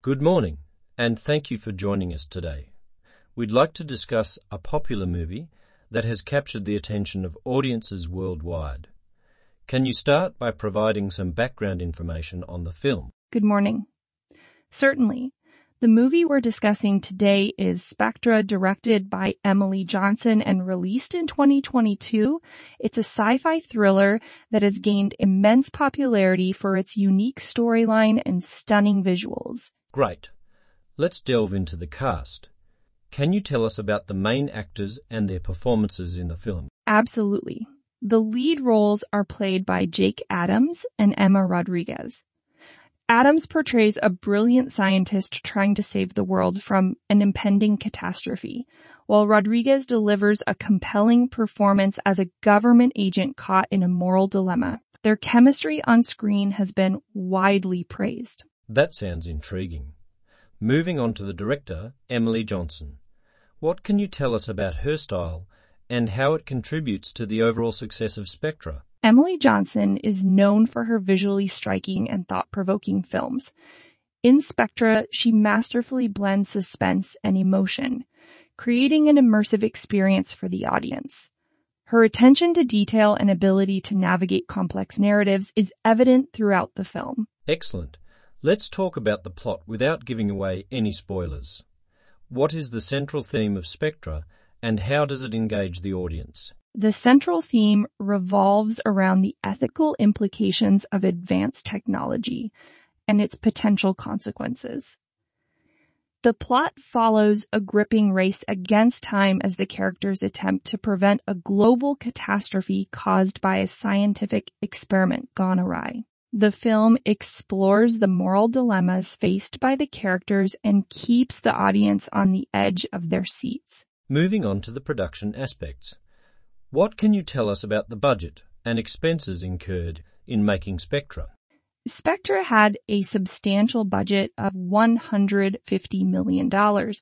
Good morning, and thank you for joining us today. We'd like to discuss a popular movie that has captured the attention of audiences worldwide. Can you start by providing some background information on the film? Good morning. Certainly. The movie we're discussing today is Spectra, directed by Emily Johnson and released in 2022. It's a sci-fi thriller that has gained immense popularity for its unique storyline and stunning visuals. Great. Let's delve into the cast. Can you tell us about the main actors and their performances in the film? Absolutely. The lead roles are played by Jake Adams and Emma Rodriguez. Adams portrays a brilliant scientist trying to save the world from an impending catastrophe, while Rodriguez delivers a compelling performance as a government agent caught in a moral dilemma. Their chemistry on screen has been widely praised. That sounds intriguing. Moving on to the director, Emily Johnson. What can you tell us about her style and how it contributes to the overall success of Spectra? Emily Johnson is known for her visually striking and thought-provoking films. In Spectra, she masterfully blends suspense and emotion, creating an immersive experience for the audience. Her attention to detail and ability to navigate complex narratives is evident throughout the film. Excellent. Let's talk about the plot without giving away any spoilers. What is the central theme of Spectra, and how does it engage the audience? The central theme revolves around the ethical implications of advanced technology and its potential consequences. The plot follows a gripping race against time as the characters attempt to prevent a global catastrophe caused by a scientific experiment gone awry. The film explores the moral dilemmas faced by the characters and keeps the audience on the edge of their seats. Moving on to the production aspects. What can you tell us about the budget and expenses incurred in making Spectra? Spectra had a substantial budget of $150 million,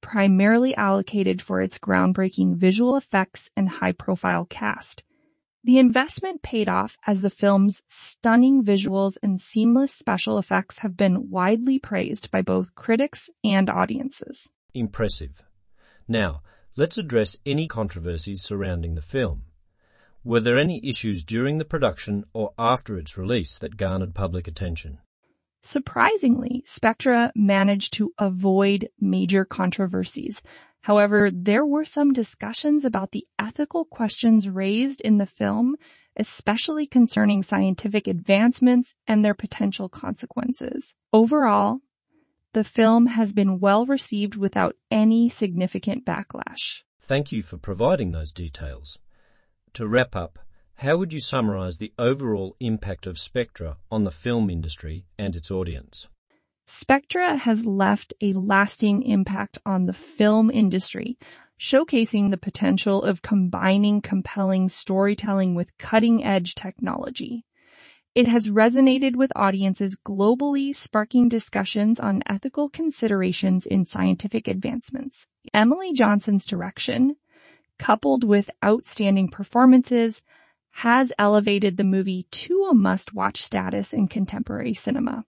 primarily allocated for its groundbreaking visual effects and high-profile cast. The investment paid off as the film's stunning visuals and seamless special effects have been widely praised by both critics and audiences. Impressive. Now, let's address any controversies surrounding the film. Were there any issues during the production or after its release that garnered public attention? Surprisingly, Spectra managed to avoid major controversies. However, there were some discussions about the ethical questions raised in the film, especially concerning scientific advancements and their potential consequences. Overall, the film has been well received without any significant backlash. Thank you for providing those details. To wrap up, how would you summarize the overall impact of Spectra on the film industry and its audience? Spectra has left a lasting impact on the film industry, showcasing the potential of combining compelling storytelling with cutting-edge technology. It has resonated with audiences globally, sparking discussions on ethical considerations in scientific advancements. Emily Johnson's direction, coupled with outstanding performances, has elevated the movie to a must-watch status in contemporary cinema.